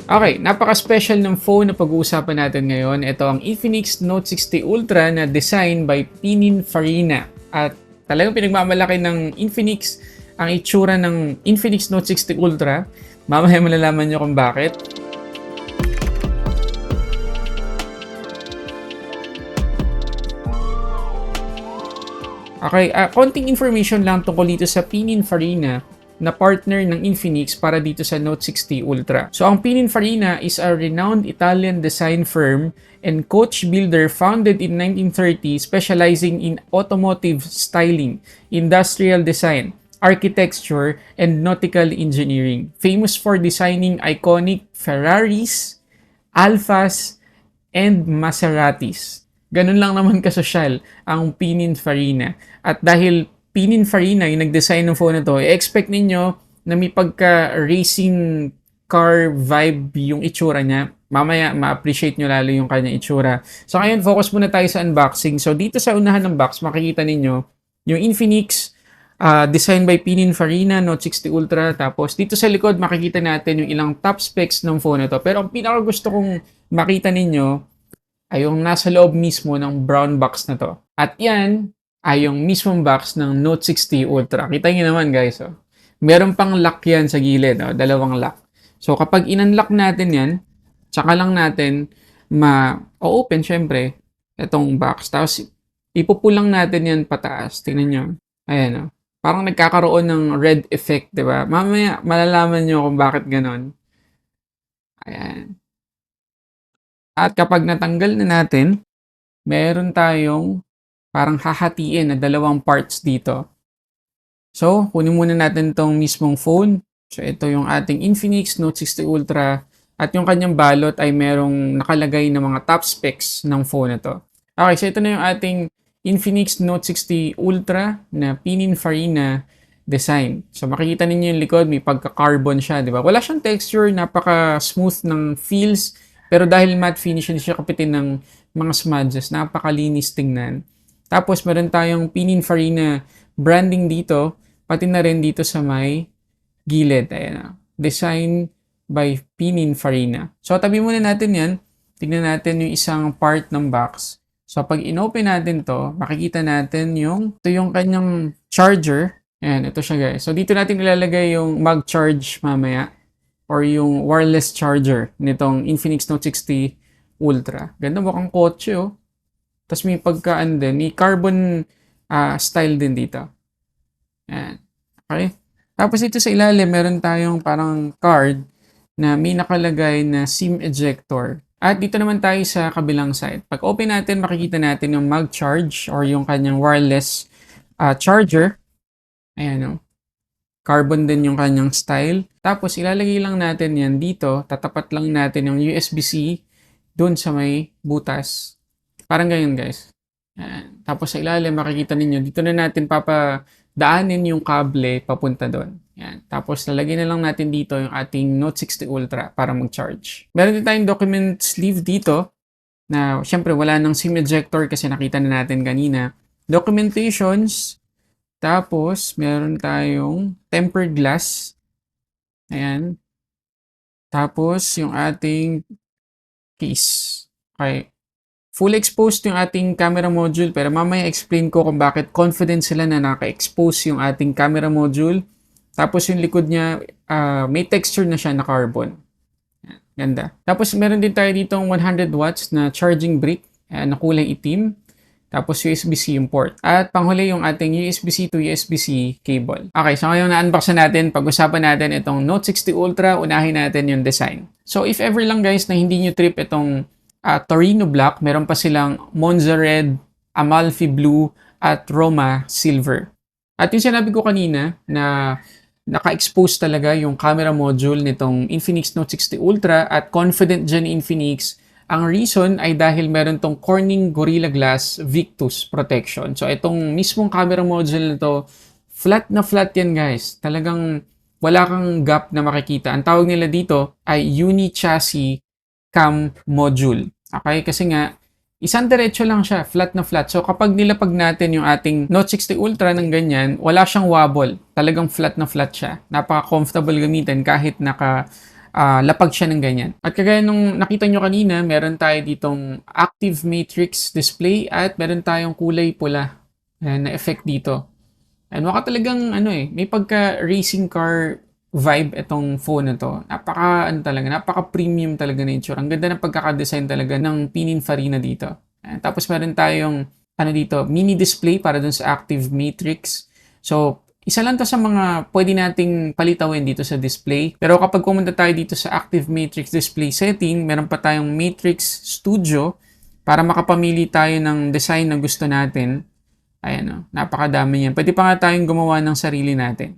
Okay, napaka-special ng phone na pag-uusapan natin ngayon. Ito ang Infinix Note 60 Ultra na design by Pininfarina. At talagang pinagmamalaki ng Infinix ang itsura ng Infinix Note 60 Ultra. Mamaya malalaman nyo kung bakit. Okay, konting information lang tungkol dito sa Pininfarina na partner ng Infinix para dito sa Note 60 Ultra. So ang Pininfarina is a renowned Italian design firm and coach builder founded in 1930, specializing in automotive styling, industrial design, architecture, and nautical engineering. Famous for designing iconic Ferraris, Alfas, and Maseratis. Ganun lang naman kasosyal ang Pininfarina. At dahil Pininfarina yung nag-design ng phone na to, expect ninyo na may pagka-racing car vibe yung itsura niya. Mamaya, ma-appreciate nyo lalo yung kanyang itsura. So ngayon, focus muna tayo sa unboxing. So dito sa unahan ng box, makikita ninyo yung Infinix designed by Pininfarina Note 60 Ultra. Tapos dito sa likod, makikita natin yung ilang top specs ng phone na to. Pero ang pinaka gusto kong makita ninyo ay yung nasa loob mismo ng brown box na to. At yan ay yung mismong box ng Note 60 Ultra. Kita nyo naman guys. Oh. Meron pang lock yan sa gilid. Oh, dalawang lock. So kapag in-unlock natin yan, tsaka lang natin ma-open syempre itong box. Tapos ipupulang natin yan pataas. Tingnan nyo. Ayan. Oh. Parang nagkakaroon ng red effect. Diba? Mamaya malalaman nyo kung bakit ganon. Ayan. At kapag natanggal na natin, meron tayong parang hahatiin na dalawang parts dito. So, kunin muna natin itong mismong phone. So, ito yung ating Infinix Note 60 Ultra. At yung kanyang balot ay merong nakalagay na mga top specs ng phone na to. Okay, so ito na yung ating Infinix Note 60 Ultra na Pininfarina design. So, makikita ninyo yung likod, may pagka-carbon siya, di ba? Wala siyang texture, napaka-smooth ng feels. Pero dahil matte finish, hindi siya kapitin ng mga smudges, napakalinis tingnan. Tapos meron tayong Pininfarina branding dito, pati na rin dito sa may gilid. Ayan, design by Pininfarina. So tabi muna natin yan. Tignan natin yung isang part ng box. So pag inopen natin to, makikita natin ito yung kanyang charger. Ayan, ito siya guys. So dito natin ilalagay yung mag-charge mamaya, or yung wireless charger nitong Infinix Note 60 Ultra. Ganda, mukhang kotse oh. Tapos may pagkaan din, may carbon style din dito. Ayan. Okay? Tapos dito sa ilalim, meron tayong parang card na may nakalagay na SIM ejector. At dito naman tayo sa kabilang side. Pag open natin, makikita natin yung mag-charge or yung kanyang wireless charger. Ayan oh. Carbon din yung kanyang style. Tapos ilalagay lang natin yan dito. Tatapat lang natin yung USB-C dun sa may butas. Parang ganyan guys. Ayan. Tapos sa ilalim makikita ninyo, dito na natin papadaanin yung kable papunta doon. Ayan. Tapos lalagay na lang natin dito yung ating Note 60 Ultra para mag-charge. Meron din tayong document sleeve dito na syempre wala nang SIM ejector kasi nakita na natin kanina. Documentations. Tapos, meron tayong tempered glass. Ayan. Tapos, yung ating case. Okay. Full exposed yung ating camera module, pero mamaya explain ko kung bakit confident sila na naka-expose yung ating camera module. Tapos, yung likod niya, may texture na siya na carbon. Ayan. Ganda. Tapos, meron din tayo ditong 100 watts na charging brick na kulay itim. Tapos USB-C yung port. At panghuli yung ating USB-C to USB-C cable. Okay, so ngayon na-unbox na natin. Pag-usapan natin itong Note 60 Ultra. Unahin natin yung design. So if ever lang guys na hindi nyo trip itong Torino Black, meron pa silang Monza Red, Amalfi Blue, at Roma Silver. At yung sinabi ko kanina na naka-expose talaga yung camera module nitong Infinix Note 60 Ultra at confident dyan Infinix. Ang reason ay dahil meron tong Corning Gorilla Glass Victus protection. So itong mismong camera module na to, flat na flat yan guys. Talagang wala kang gap na makikita. Ang tawag nila dito ay Uni-Chassis Cam Module. Okay? Kasi nga, isang diretso lang siya, flat na flat. So kapag nilapag natin yung ating Note 60 Ultra ng ganyan, wala siyang wobble. Talagang flat na flat siya. Napaka-comfortable gamitin kahit naka lapag siya ng ganyan. At kagaya nung nakita nyo kanina, meron tayo ditong active matrix display at meron tayong kulay pula na effect dito. And mukha talagang may pagka racing car vibe itong phone na to. Napaka premium talaga na itsura. Ang ganda ng pagkaka-design talaga ng Pininfarina dito. Tapos meron tayong dito, mini display para dun sa active matrix. So, isa lang to sa mga pwede nating palitawin dito sa display. Pero kapag pumunta tayo dito sa active matrix display setting, meron pa tayong matrix studio para makapamili tayo ng design na gusto natin. Ayan, napakadami yan. Pwede pa nga tayong gumawa ng sarili natin.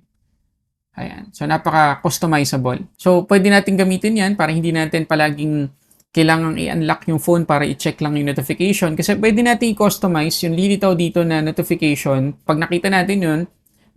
Ayan. So, napaka-customizable. So, pwede natin gamitin yan para hindi natin palaging kailangang i-unlock yung phone para i-check lang yung notification. Kasi pwede natin i-customize yung lilitaw dito na notification. Pag nakita natin yun,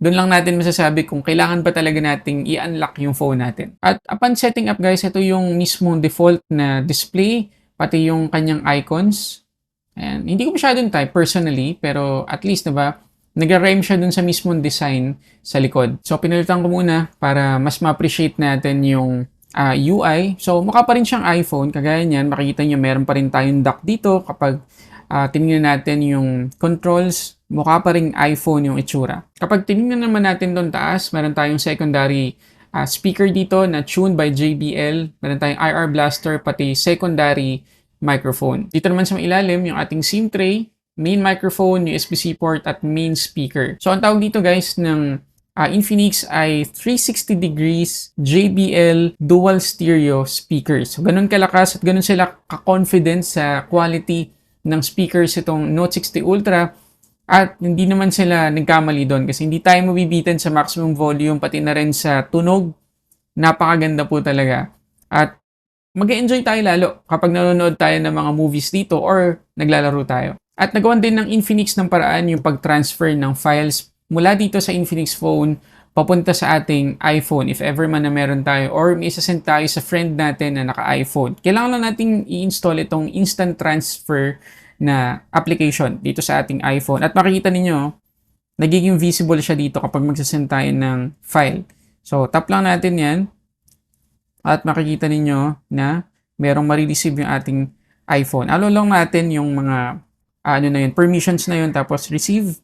doon lang natin masasabi kung kailangan ba talaga nating i-unlock yung phone natin. At upon setting up guys, ito yung mismong default na display, pati yung kanyang icons. Ayan. Hindi ko masyadong type personally, pero at least diba, nag-rhyme siya dun sa mismong design sa likod. So pinalitan ko muna para mas ma-appreciate natin yung UI. So mukha pa rin siyang iPhone, kagaya niyan, makikita nyo meron pa rin tayong dock dito kapag tinignan natin yung controls, mukha pa rin iPhone yung itsura. Kapag tinignan naman natin doon taas, meron tayong secondary speaker dito na tuned by JBL. Meron tayong IR blaster, pati secondary microphone. Dito naman sa ilalim, yung ating SIM tray, main microphone, USB-C port, at main speaker. So ang tawag dito guys ng Infinix ay 360 degrees JBL dual stereo speakers. So ganun kalakas at ganun sila ka-confident sa quality ng speakers itong Note 60 Ultra at hindi naman sila nagkamali doon kasi hindi tayo mabibitin sa maximum volume pati na rin sa tunog. Napakaganda po talaga. At mag-enjoy tayo lalo kapag nanonood tayo ng mga movies dito or naglalaro tayo. At nagawan din ng Infinix ng paraan yung pag-transfer ng files mula dito sa Infinix phone papunta sa ating iPhone if ever man na meron tayo or may isasend tayo sa friend natin na naka-iPhone. Kailangan lang natin i-install itong instant transfer na application dito sa ating iPhone. At makikita ninyo, nagiging visible siya dito kapag magsasend tayo ng file. So, tap lang natin yan at makikita ninyo na merong marireceive yung ating iPhone. Allow lang natin yung mga permissions na yun tapos receive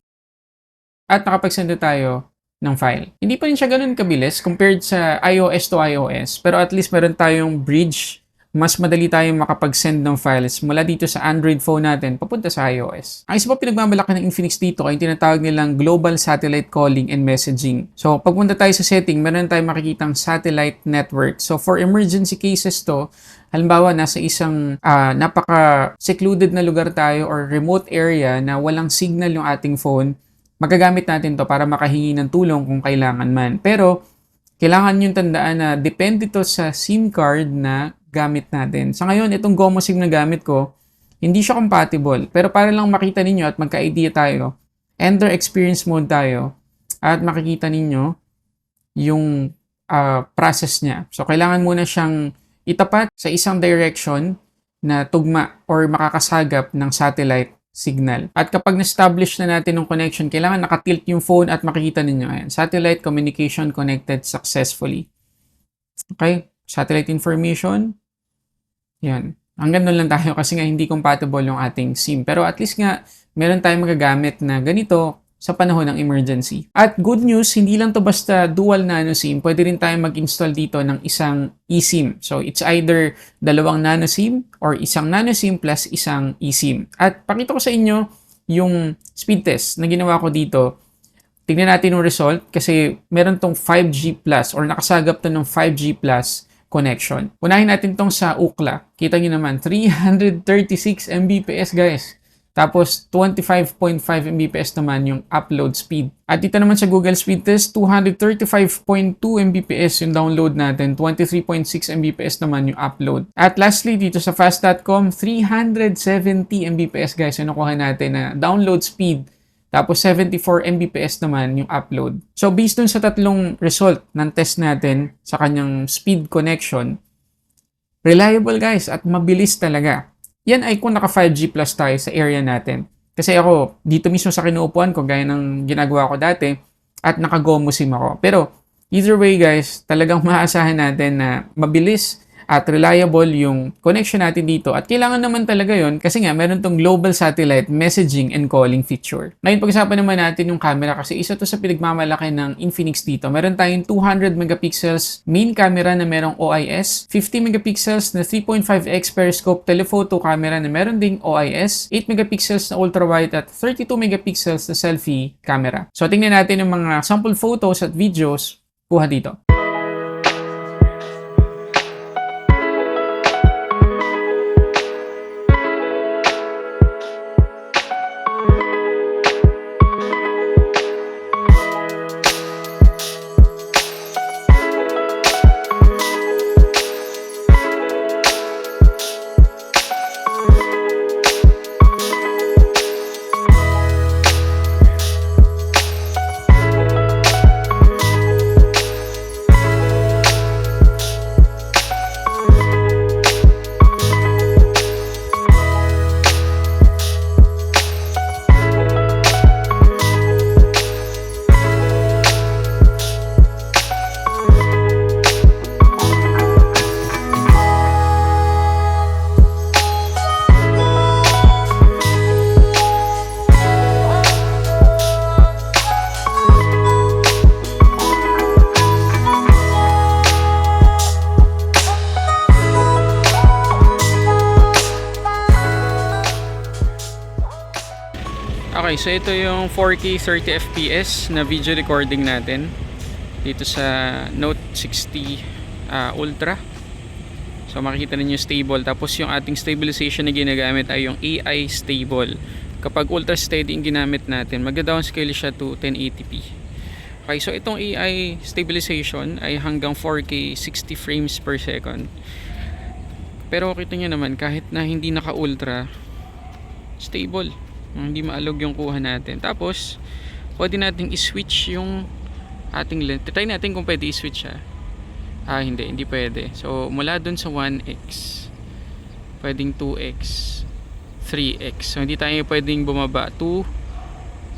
at nakapag-send tayo ng file. Hindi pa rin siya ganun kabilis compared sa iOS to iOS, pero at least meron tayong bridge. Mas madali tayong makapag-send ng files mula dito sa Android phone natin papunta sa iOS. Ang isa pa pinagmamalaki ng Infinix dito ay tinatawag nilang Global Satellite Calling and Messaging. So, pagpunta tayo sa setting, meron tayong makikitang satellite network. So, for emergency cases to, halimbawa, nasa isang napaka-secluded na lugar tayo or remote area na walang signal yung ating phone, magagamit natin to para makahingi ng tulong kung kailangan man. Pero, kailangan yung tandaan na depende to sa SIM card na gamit natin. Sa ngayon, itong GOMO SIM na gamit ko, hindi siya compatible. Pero para lang makita ninyo at magka-idea tayo, enter experience mode tayo at makikita ninyo yung process niya. So, kailangan muna siyang itapat sa isang direction na tugma or makakasagap ng satellite signal. At kapag na-establish na natin yung connection, kailangan nakatilt yung phone at makikita ninyo. Ayan, satellite communication connected successfully. Okay? Satellite information. Yan. Hanggang doon lang tayo kasi nga hindi compatible yung ating SIM. Pero at least nga, meron tayong magagamit na ganito sa panahon ng emergency. At good news, hindi lang to basta dual nano SIM. Pwede rin tayong mag-install dito ng isang eSIM. So, it's either dalawang nano SIM or isang nano SIM plus isang eSIM. At pakita ko sa inyo yung speed test na ginawa ko dito. Tingnan natin yung result kasi meron tong 5G plus or nakasagap to ng 5G plus connection. Unahin natin tong sa Ookla. Kita nyo naman, 336 Mbps guys. Tapos 25.5 Mbps naman yung upload speed. At dito naman sa Google Speed Test, 235.2 Mbps yung download natin, 23.6 Mbps naman yung upload. At lastly, dito sa fast.com, 370 Mbps guys yung nakuha natin na download speed. Tapos 74 Mbps naman yung upload. So based dun sa tatlong result ng test natin sa kanyang speed connection, reliable guys at mabilis talaga. Yan ay kung naka 5G plus tayo sa area natin. Kasi ako, dito mismo sa kinuupuan ko, gaya ng ginagawa ko dati, at naka GOMO SIM ako. Pero Either way guys, talagang maasahan natin na mabilis at reliable yung connection natin dito. At kailangan naman talaga yon kasi nga meron tong global satellite messaging and calling feature. Ngayon pag-usapan naman natin yung camera kasi isa to sa pinagmamalaki ng Infinix dito. Meron tayong 200 megapixels main camera na merong OIS, 50 megapixels na 3.5x periscope telephoto camera na meron ding OIS, 8 megapixels na ultrawide at 32 megapixels na selfie camera. So tingnan natin yung mga sample photos at videos kuha dito. Okay, so ito yung 4K 30 FPS na video recording natin dito sa Note 60 Ultra. So makikita ninyo stable. Tapos yung ating stabilization na ginagamit ay yung AI stable. Kapag ultra steady yung ginamit natin, magda-downscale siya to 1080p. Okay, so itong AI stabilization ay hanggang 4K 60 frames per second. Pero kita nyo naman, kahit na hindi naka-ultra, stable. Hindi maalog yung kuha natin. Tapos pwede nating i-switch yung ating lens. Try natin kung pwede i-switch siya. Hindi pwede. So mula dun sa 1x pwedeng 2x 3x. So hindi tayo pwedeng bumaba to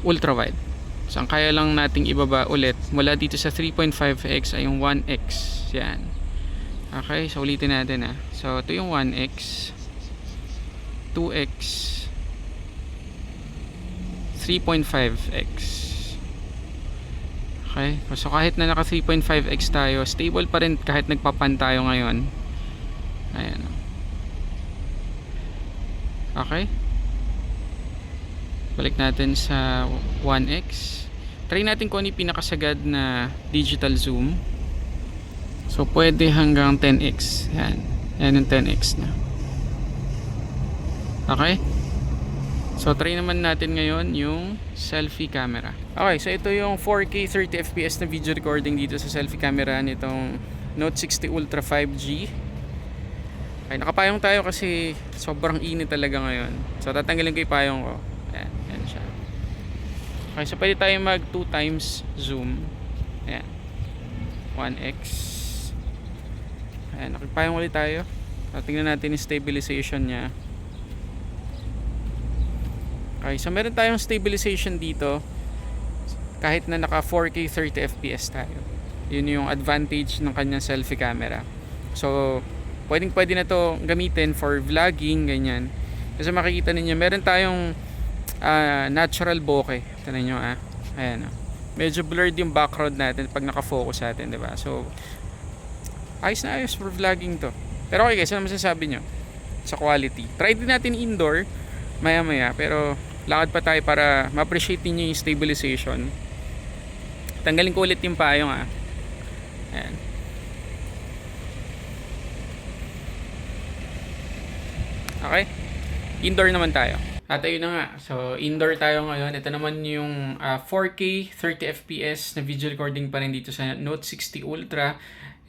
ultra wide. So ang kaya lang nating ibaba ulit mula dito sa 3.5x ay yung 1x. Yan. Okay, so ulitin natin So ito yung 1x 2x 3.5x. Okay, so kahit na naka 3.5x tayo, stable pa rin kahit nagpapan tayo ngayon. Ayan. Okay, balik natin sa 1x. Try natin kung ano yung pinakasagad na digital zoom. So pwede hanggang 10x. Yan, yan yung 10x na. Okay, so try naman natin ngayon yung selfie camera. Okay, so ito yung 4K 30 FPS na video recording dito sa selfie camera nitong Note 60 Ultra 5G. Okay, nakapayong tayo kasi sobrang init talaga ngayon. So tatanggalin ko yung payong ko. Ayan, ayan siya. Okay, so pwede tayo mag 2 times zoom. Ayan, 1x. Ayan, nakipayong ulit tayo. Tingnan natin yung stabilization nya. Okay, so meron tayong stabilization dito kahit na naka 4K 30 FPS tayo. Yun yung advantage ng kanyang selfie camera. So pwede na to gamitin for vlogging, ganyan. Kasi makikita ninyo meron tayong natural bokeh. Tingnan niyo ayan. Medyo blurred yung background natin pag naka-focus natin, 'di ba? So ayos na ayos for vlogging to. Pero okay guys, ano masasabi nyo sa quality? Try din natin indoor maya pero lakad pa tayo para ma-appreciate niyo yung stabilization. Tanggalin ko ulit yung payong Ayan. Okay, indoor naman tayo. At ayun na nga, so indoor tayo ngayon. Ito naman yung 4K 30 FPS na video recording pa rin dito sa Note 60 Ultra.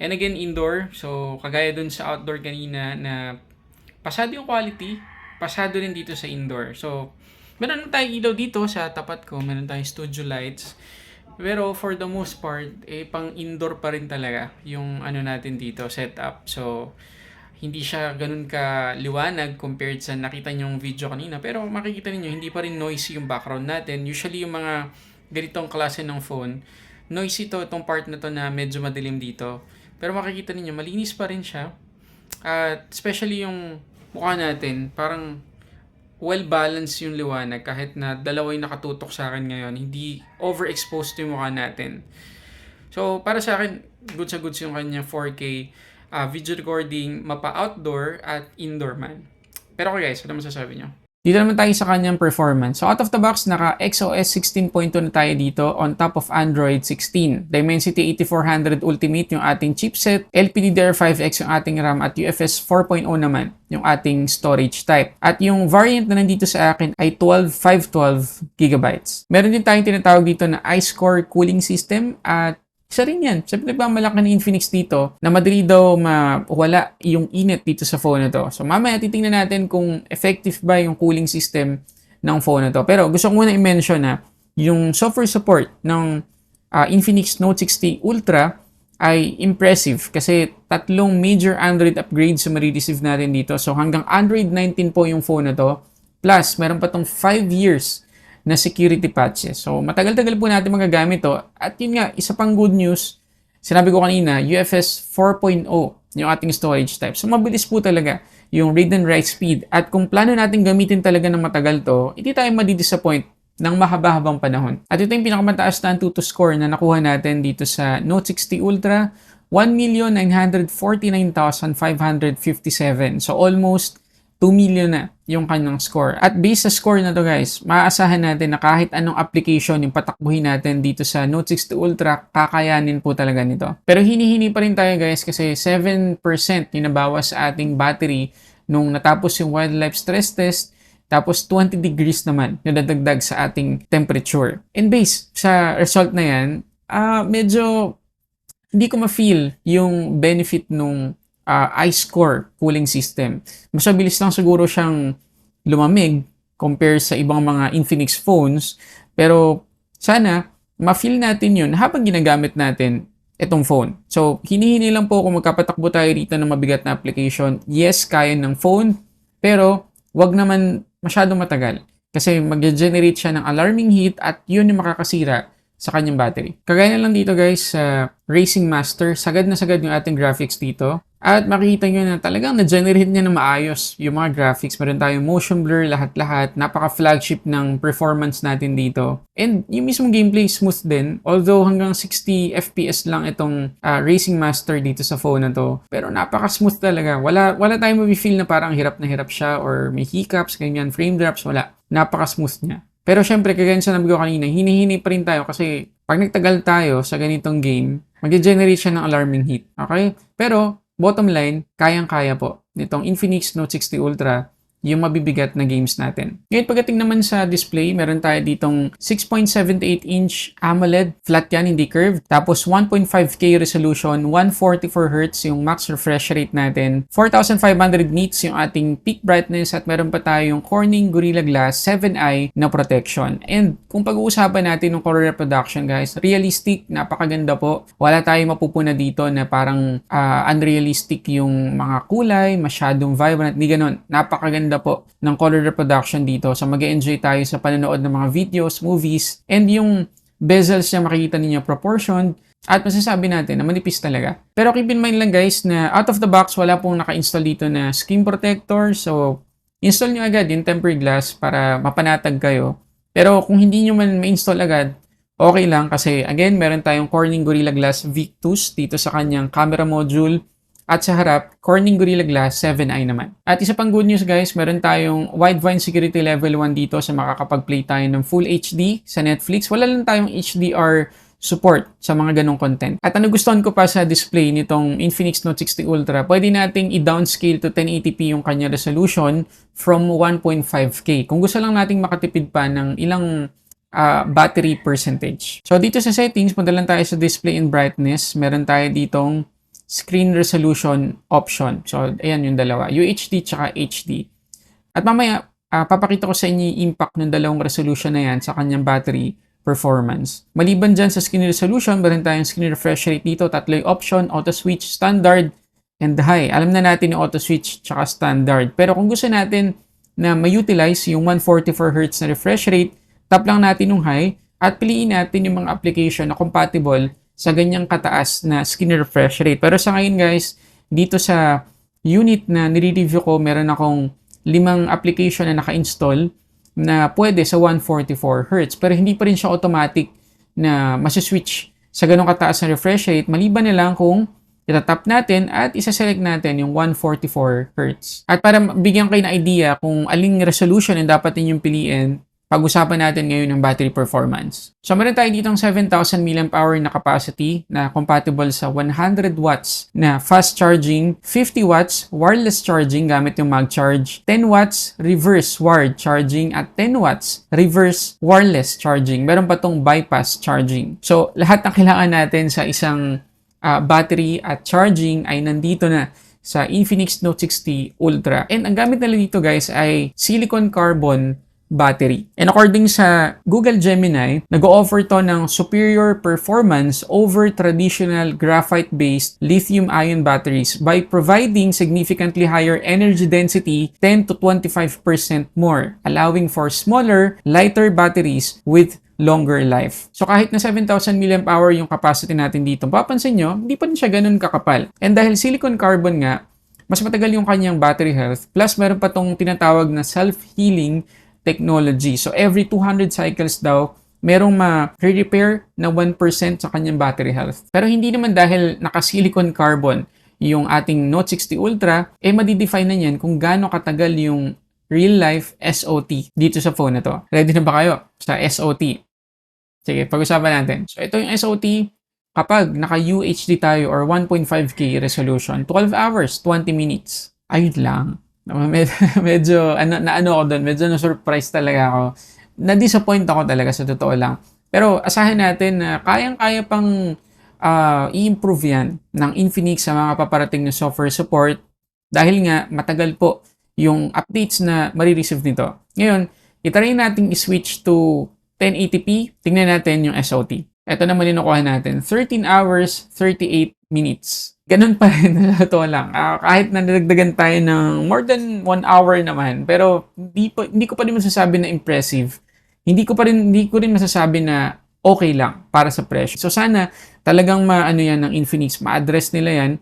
And again, indoor. So kagaya dun sa outdoor kanina na pasado yung quality, pasado rin dito sa indoor. So meron tayong ilaw dito sa tapat ko, meron tayong studio lights. Pero for the most part, pang indoor pa rin talaga yung ano natin dito, setup. So hindi siya ganun ka liwanag compared sa nakita nyong video kanina. Pero makikita niyo hindi pa rin noisy yung background natin. Usually yung mga ganitong klase ng phone, noisy to, itong part na to na medyo madilim dito. Pero makikita ninyo, malinis pa rin siya. At especially yung mukha natin, parang well-balanced yung liwanag kahit na dalawa yung nakatutok sa akin ngayon. Hindi overexposed yung mukha natin. So, para sa akin, good sa goods yung kanyang 4K video recording, mapa outdoor at indoor man. Pero okay guys, ano masasabi nyo? Dito naman tayo sa kanyang performance. So out of the box, naka XOS 16.2 na tayo dito on top of Android 16. Dimensity 8400 Ultimate yung ating chipset, LPDDR5X yung ating RAM at UFS 4.0 naman yung ating storage type. At yung variant na nandito sa akin ay 512 GB. Meron din tayong tinatawag dito na iScore cooling system at isa rin yan. Sa pinagmamalaki ng Infinix dito na madali daw mawala yung init dito sa phone na to. So mamaya titingnan natin kung effective ba yung cooling system ng phone na to. Pero gusto ko muna i-mention na yung software support ng Infinix Note 60 Ultra ay impressive kasi 3 major Android upgrades yung marireceive natin dito. So hanggang Android 19 po yung phone na to. Plus, meron pa tong 5 years na security patches. So, matagal-tagal po natin magagamit to. At yun nga, isa pang good news, sinabi ko kanina, UFS 4.0 yung ating storage type. So, mabilis po talaga yung read and write speed. At kung plano natin gamitin talaga ng matagal to, hindi tayo madidisappoint ng mahaba-habang panahon. At ito yung pinakamataas na Antutu score na nakuha natin dito sa Note 60 Ultra, 1,949,557. So, almost 2 million na yung kanyang score. At based sa score na to guys, maaasahan natin na kahit anong application yung patakbuhin natin dito sa Note 60 Ultra, kakayanin po talaga nito. Pero hini-hini pa rin tayo guys kasi 7% yung nabawas sa ating battery nung natapos yung wildlife stress test. Tapos 20 degrees naman yung nadagdag sa ating temperature. And based sa result na yan, medyo hindi ko ma-feel yung benefit nung iScore cooling system. Mas mabilis lang siguro siyang lumamig compare sa ibang mga Infinix phones. Pero sana ma-feel natin yun habang ginagamit natin itong phone. So, hinihini lang po kung magkapatakbo tayo rito ng mabigat na application. Yes, kaya ng phone. Pero wag naman masyadong matagal. Kasi mag-generate siya ng alarming heat at yun yung makakasira sa kanyang battery. Kagaya na lang dito guys sa Racing Master, sagad na sagad yung ating graphics dito. At makikita nyo na talagang na-generate niya na maayos yung mga graphics. Meron tayong motion blur, lahat-lahat. Napaka-flagship ng performance natin dito. And yung mismong gameplay smooth din. Although hanggang 60 FPS lang itong Racing Master dito sa phone na to. Pero napaka-smooth talaga. Wala tayong mafe-feel na parang hirap na hirap siya or may hiccups, ganyan, frame drops, wala. Napaka-smooth niya. Pero syempre, kagaya sa nabi ko kanina, hini-hini pa rin tayo kasi pag nagtagal tayo sa ganitong game, mag-generate siya ng alarming heat. Okay? Pero bottom line, kayang-kaya po nitong Infinix Note 60 Ultra yung mabibigat na games natin. Ngayon, pagdating naman sa display, meron tayo ditong 6.78-inch AMOLED, flat yan, hindi curved. Tapos 1.5K resolution, 144Hz yung max refresh rate natin. 4,500 nits yung ating peak brightness at meron pa tayong Corning Gorilla Glass 7i na protection. And kung pag-uusapan natin ng color reproduction guys, realistic, napakaganda po. Wala tayong mapupuna dito na parang unrealistic yung mga kulay, masyadong vibrant, hindi ganun. Napakaganda po ng color reproduction dito. So mag-enjoy tayo sa panonood ng mga videos, movies, and yung bezels niya makikita ninyo proportion at masasabi natin na manipis talaga. Pero keep in mind lang guys na out of the box wala pong naka-install dito na screen protector. So install nyo agad yung tempered glass para mapanatag kayo. Pero kung hindi nyo man ma-install agad, okay lang kasi again meron tayong Corning Gorilla Glass Victus dito sa kanyang camera module. At sa harap, Corning Gorilla Glass 7i naman. At isa pang good news guys, meron tayong Widevine Security Level 1 dito sa makakapag-play tayo ng Full HD sa Netflix. Wala lang tayong HDR support sa mga ganong content. At ang nagustuhan ko pa sa display nitong Infinix Note 60 Ultra, pwede nating i-downscale to 1080p yung kanya resolution from 1.5K. Kung gusto lang nating makatipid pa ng ilang battery percentage. So dito sa settings, punta lang tayo sa display and brightness. Meron tayo ditong screen resolution option. So, ayan yung dalawa. UHD tsaka HD. At mamaya, papakita ko sa inyo yung impact ng dalawang resolution na yan sa kanyang battery performance. Maliban dyan sa screen resolution, meron tayong screen refresh rate dito. Tatlo yung option, auto switch, standard, and high. Alam na natin yung auto switch tsaka standard. Pero kung gusto natin na ma-utilize yung 144Hz na refresh rate, tap lang natin yung high at piliin natin yung mga application na compatible sa ganyang kataas na screen refresh rate. Pero sa ngayon guys, dito sa unit na nire-review ko, meron akong 5 application na naka-install na pwede sa 144 Hz. Pero hindi pa rin siya automatic na masiswitch sa ganong kataas na refresh rate, maliban na lang kung itatap natin at isa-select natin yung 144 Hz. At para bigyan kayo ng idea kung aling resolution ang dapat ninyong piliin, pag-usapan natin ngayon ng battery performance. So, meron tayo dito ng 7,000 mAh na capacity na compatible sa 100 watts na fast charging, 50 watts wireless charging gamit yung mag-charge, 10 watts reverse wired charging, at 10 watts reverse wireless charging. Meron pa tong bypass charging. So, lahat ng kailangan natin sa isang battery at charging ay nandito na sa Infinix Note 60 Ultra. And ang gamit nila dito guys ay silicon carbon battery. And according sa Google Gemini, nag-o-offer to ng superior performance over traditional graphite-based lithium-ion batteries by providing significantly higher energy density, 10 to 25% more, allowing for smaller, lighter batteries with longer life. So kahit na 7,000 mAh yung capacity natin dito, papansin nyo, hindi pa rin siya ganun kakapal. And dahil silicon carbon nga, mas matagal yung kanyang battery health, plus meron pa tong tinatawag na self-healing technology. So, every 200 cycles daw, merong ma-repair na 1% sa kanyang battery health. Pero hindi naman dahil naka-silicon carbon yung ating Note 60 Ultra, madidefine na yan kung gaano katagal yung real-life SOT dito sa phone na to. Ready na ba kayo sa SOT? Sige, pag-usapan natin. So, ito yung SOT kapag naka-UHD tayo or 1.5K resolution, 12 hours, 20 minutes. Ayun lang. Medyo ako doon, medyo na-surprise talaga ako. Na-disappoint ako talaga sa totoo lang. Pero asahan natin na kayang-kaya pang i-improve yan ng Infinix sa mga paparating na software support dahil nga matagal po yung updates na marireceive nito. Ngayon, itry natin i-switch to 1080p. Tingnan natin yung SOT. Ito naman yung nakuha natin. 13 hours, 38 minutes. Ganun pa rin, ito lang. Kahit na nilagdagan tayo ng more than 1 hour naman, pero hindi ko pa rin masasabi na impressive. Hindi ko rin masasabi na okay lang para sa presyo. So sana talagang maano yan ng Infinix, ma-address nila yan.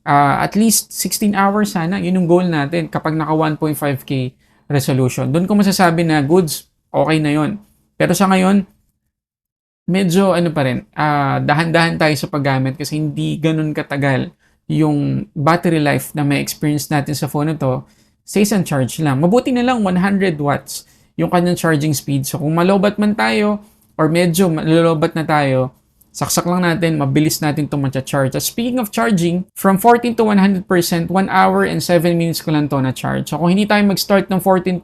At least 16 hours sana, yun yung goal natin kapag naka 1.5K resolution. Doon ko masasabi na goods, okay na yun. Pero sa ngayon, medyo pa rin, dahan-dahan tayo sa paggamit kasi hindi ganun katagal yung battery life na may experience natin sa phone na to sa isang charge lang. Mabuti na lang 100 watts yung kanyang charging speed. So kung malobat man tayo or medyo malolobat na tayo, saksak lang natin, mabilis natin itong matcha-charge. At speaking of charging, from 14 to 100%, 1 hour and 7 minutes ko lang to na-charge. So kung hindi tayo mag-start ng 14%,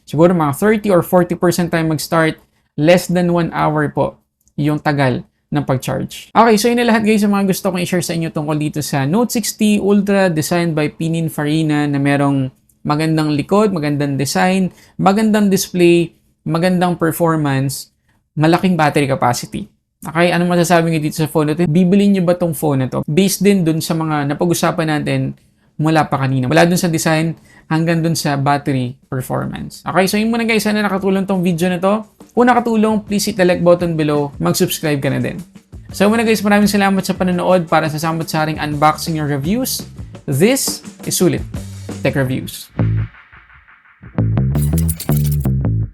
siguro mga 30 or 40% tayo mag-start, less than 1 hour po yung tagal ng pag-charge. Okay, so yun na lahat guys sa mga gusto kong i-share sa inyo tungkol dito sa Note 60 Ultra designed by Pininfarina na merong magandang likod, magandang design, magandang display, magandang performance, malaking battery capacity. Okay, anong masasabi nyo dito sa phone na ito? Bibilin nyo ba tong phone na to? Based din dun sa mga napag-usapan natin mula pa kanina. Wala dun sa design hanggang dun sa battery performance. Okay, so yun muna guys. Sana nakatulong tong video na to. Kung nakatulong, please hit the like button below. Mag-subscribe ka na din. So muna guys, maraming salamat sa panonood para sa samot-saring unboxing your reviews. This is Sulit Tech Reviews.